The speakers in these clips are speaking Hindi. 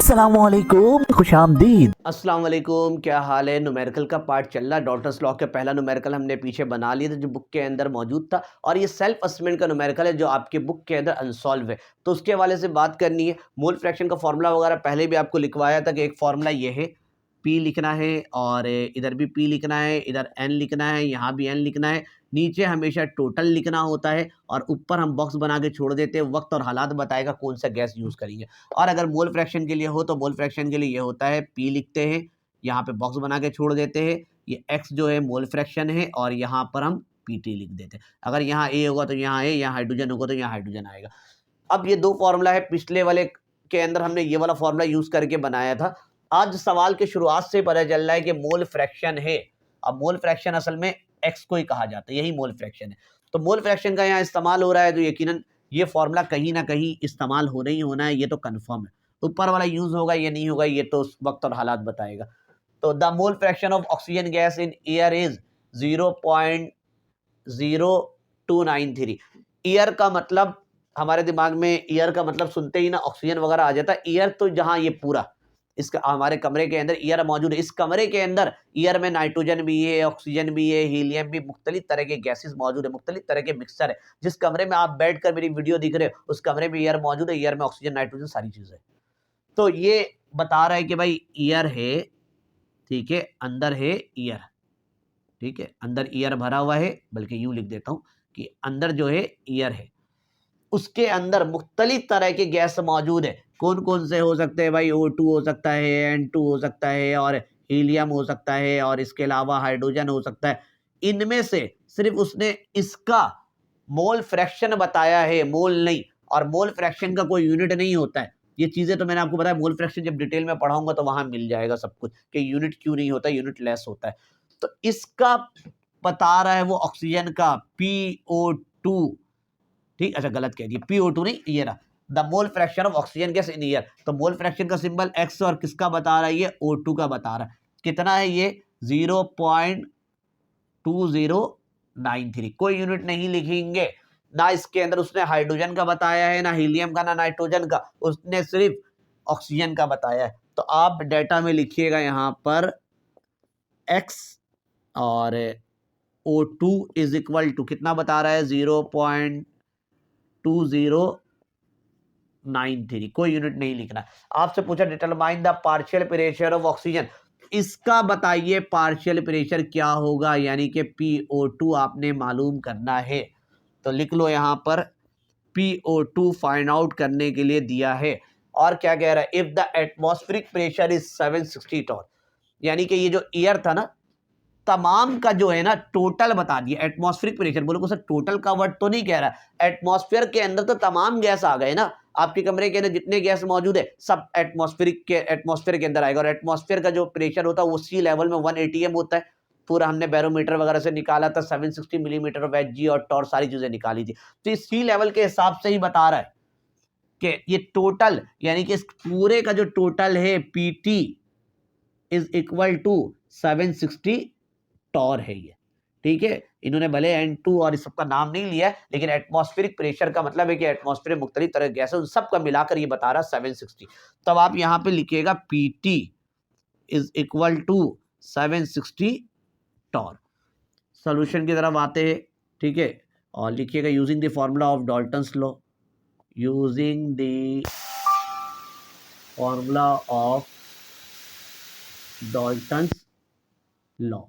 अस्सलामुअलैकुम, खुशामदीद। अस्सलाम वालेकुम, क्या हाल है। न्यूमेरिकल का पार्ट चल रहा है। डॉल्टन्स लॉ के पहला न्यूमेरिकल हमने पीछे बना लिया था जो बुक के अंदर मौजूद था, और ये सेल्फ असेसमेंट का न्यूमेरिकल है जो आपके बुक के अंदर अनसॉल्व है। तो उसके हवाले से बात करनी है। मोल फ्रैक्शन का फॉर्मूला वगैरह पहले भी आपको लिखवाया था कि एक फॉर्मूला ये है, पी लिखना है और इधर भी पी लिखना है, इधर एन लिखना है, यहाँ भी एन लिखना है। नीचे हमेशा टोटल लिखना होता है और ऊपर हम बॉक्स बना के छोड़ देते हैं। वक्त और हालात बताएगा कौन सा गैस यूज़ करेंगे। और अगर मोल फ्रैक्शन के लिए हो तो मोल फ्रैक्शन के लिए ये होता है, पी लिखते हैं, यहाँ पे बॉक्स बना के छोड़ देते हैं। ये एक्स जो है मोल फ्रैक्शन है और यहाँ पर हम पीटी लिख देते हैं। अगर यहाँ ए होगा तो यहाँ ए, यहाँ हाइड्रोजन होगा तो यहाँ हाइड्रोजन आएगा। अब ये दो फॉर्मूला है, पिछले वाले के अंदर हमने ये वाला फॉर्मूला यूज करके बनाया था। आज सवाल के शुरुआत से पता चल रहा है कि मोल फ्रैक्शन है। अब मोल फ्रैक्शन असल में एक्स को ही कहा जाता है, यही मोल फ्रैक्शन है। तो मोल फ्रैक्शन का यहाँ इस्तेमाल हो रहा है तो यकीनन ये फॉर्मूला कहीं ना कहीं इस्तेमाल होना ही होना है, ये तो कन्फर्म है। ऊपर वाला यूज होगा ये नहीं होगा, ये तो उस वक्त और हालात बताएगा। तो the mole fraction of oxygen gas in air is 0.0293। Year का मतलब, हमारे दिमाग में ईयर का मतलब सुनते ही ना ऑक्सीजन वगैरह आ जाता है। ईयर तो जहां ये पूरा इसका हमारे कमरे के अंदर ईयर मौजूद है। इस कमरे के अंदर ईयर में नाइट्रोजन भी है, ऑक्सीजन भी है, हीलियम भी, मुख्तलिफ तरह के गैसेस मौजूद है, मुख्तलिफ तरह के मिक्सचर है। जिस कमरे में आप बैठकर मेरी वीडियो दिख रहे हो उस कमरे में ईयर मौजूद है। ईयर में ऑक्सीजन, नाइट्रोजन, सारी चीजें। तो ये बता रहा है कि भाई ईयर है, ठीक है, अंदर है ईयर, ठीक है, अंदर ईयर भरा हुआ है, बल्कि यूं लिख देता हूं कि अंदर जो है ईयर है, उसके अंदर मुख्तलिफ तरह के गैस मौजूद है। कौन कौन से हो सकते हैं भाई? O2 हो सकता है, N2 हो सकता है, और हीलियम हो सकता है, और इसके अलावा हाइड्रोजन हो सकता है। इनमें से सिर्फ उसने इसका मोल फ्रैक्शन बताया है, मोल नहीं। और मोल फ्रैक्शन का कोई यूनिट नहीं होता है। ये चीजें तो मैंने आपको बताया, मोल फ्रैक्शन जब डिटेल में पढ़ाऊंगा तो वहां मिल जाएगा सब कुछ कि यूनिट क्यों नहीं होता, यूनिट लेस होता है। तो इसका बता रहा है वो ऑक्सीजन का PO2, ठीक, अच्छा गलत कह दिया, PO2 नहीं, ये रहा the mole fraction of oxygen gas in year. तो मोल फ्रैक्शन का सिंबल एक्स और किसका बता रहा है? ये O2 का बता रहा है। कितना है ये? 0.2093। कोई यूनिट नहीं लिखेंगे ना, इसके अंदर उसने हाइड्रोजन का बताया है, ना हीलियम का, ना नाइट्रोजन का, उसने सिर्फ ऑक्सीजन का बताया है। तो आप डेटा में लिखिएगा यहाँ पर एक्स और O2 इज इक्वल टू कितना बता रहा है? 0.2093। कोई यूनिट नहीं लिखना। आपसे पूछा determine the partial pressure of oxygen, इसका बताइए पार्शियल प्रेशर क्या होगा, यानी कि PO2 आपने मालूम करना है। तो लिख लो यहाँ पर PO2 फाइंड आउट करने के लिए दिया है। और क्या कह रहा है? If the atmospheric pressure is 760 torr, यानी कि ये जो एयर था ना, तमाम का जो है ना टोटल बता दिया। एटमॉस्फेरिक प्रेशर बोलो सर, टोटल का वर्ड तो नहीं कह रहा। एटमॉस्फेयर के अंदर तो तमाम गैस आ गए ना, आपके कमरे के अंदर जितने गैस मौजूद है सब एटमॉस्फेयर के अंदर आएगा। और एटमॉस्फेयर का जो प्रेशर होता है वो सी लेवल में 1 atm होता है। पूरा हमने बैरोमीटर वगैरह से निकाला था, 760 मिलीमीटर ऑफ Hg और टॉर सारी चीजें निकाली थी। तो इस सी लेवल के हिसाब से ही बता रहा है कि ये टोटल, यानी कि इस पूरे का जो टोटल है PT is equal to 760 torr है ये, ठीक है। इन्होंने भले N2 और इस सबका नाम नहीं लिया है, लेकिन एटमॉस्फेरिक प्रेशर का मतलब है कि एटमॉस्फेयर मुख्तलिफ तरह के गैस है, उन सबका मिलाकर ये बता रहा 760। तब आप यहाँ पे लिखिएगा PT is equal to 760 torr. Solution की तरफ आते हैं, ठीक है, और लिखिएगा using the formula of Dalton's law, using the formula of Dalton's law,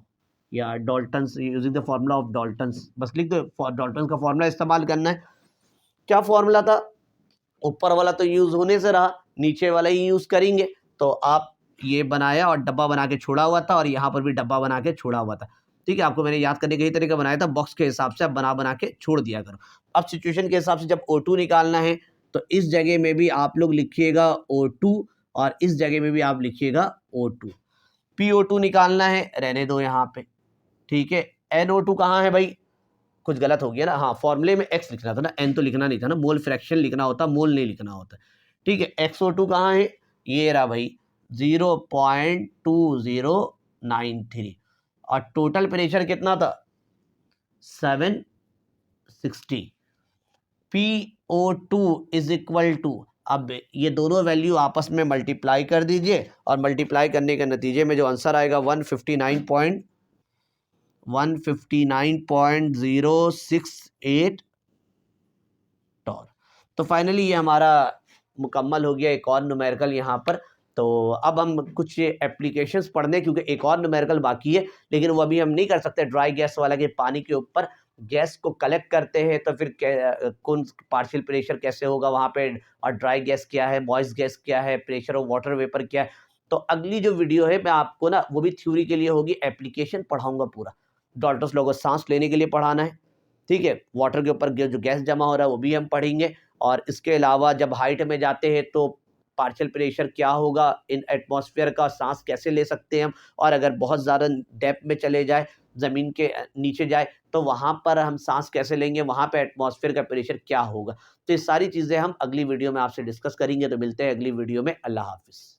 या Dalton's, using the formula of Dalton's, बस लिख दो। डाल्टन्स का फॉर्मूला इस्तेमाल करना है। क्या फॉर्मूला था? ऊपर वाला तो यूज होने से रहा, नीचे वाला ही यूज करेंगे। तो आप ये बनाया और डब्बा बना के छोड़ा हुआ था, और यहाँ पर भी डब्बा बना के छोड़ा हुआ था, ठीक है। आपको मैंने याद करने के ही तरीका बनाया था, बॉक्स के हिसाब से आप बना बना के छोड़ दिया करो। अब सिचुएशन के हिसाब से जब O2 निकालना है तो इस जगह में भी आप लोग लिखिएगा O2 और इस जगह में भी आप लिखिएगा O2। PO2 निकालना है, रहने दो यहाँ पे, ठीक है। NO2 कहाँ है भाई? कुछ गलत हो गया ना, हाँ, फॉर्मूले में एक्स लिखना था ना, एन तो लिखना नहीं था ना, मोल फ्रैक्शन लिखना होता, मोल नहीं लिखना होता, ठीक है। XO2 कहाँ है? ये रहा भाई, 0.2093। और टोटल प्रेशर कितना था? 760। PO2 इज इक्वल टू अब ये दोनों वैल्यू आपस में मल्टीप्लाई कर दीजिए और मल्टीप्लाई करने के नतीजे में जो आंसर आएगा 159.068 टॉर। तो फाइनली ये हमारा मुकम्मल हो गया एक और न्यूमेरिकल यहाँ पर। तो अब हम कुछ एप्लीकेशंस पढ़ने, क्योंकि एक और न्यूमेरिकल बाकी है, लेकिन वो अभी हम नहीं कर सकते ड्राई गैस वाला, कि पानी के ऊपर गैस को कलेक्ट करते हैं तो फिर कौन पार्शियल प्रेशर कैसे होगा वहाँ पे, और ड्राई गैस क्या है, मॉइस्ट गैस क्या है, प्रेशर ऑफ वाटर वेपर क्या है। तो अगली जो वीडियो है मैं आपको ना वो भी थ्योरी के लिए होगी, एप्लीकेशन पढ़ाऊंगा पूरा। डाल्टन्स लॉ को सांस लेने के लिए पढ़ाना है, ठीक है। वाटर के ऊपर जो गैस जमा हो रहा है वो भी हम पढ़ेंगे, और इसके अलावा जब हाइट में जाते हैं तो पार्शियल प्रेशर क्या होगा इन एटमॉस्फेयर का, सांस कैसे ले सकते हैं हम, और अगर बहुत ज़्यादा डेप्थ में चले जाए, ज़मीन के नीचे जाए, तो वहाँ पर हम सांस कैसे लेंगे, वहाँ पे एटमॉस्फेयर का प्रेशर क्या होगा। तो ये सारी चीज़ें हम अगली वीडियो में आपसे डिस्कस करेंगे। तो मिलते हैं अगली वीडियो में। अल्लाह हाफिज़।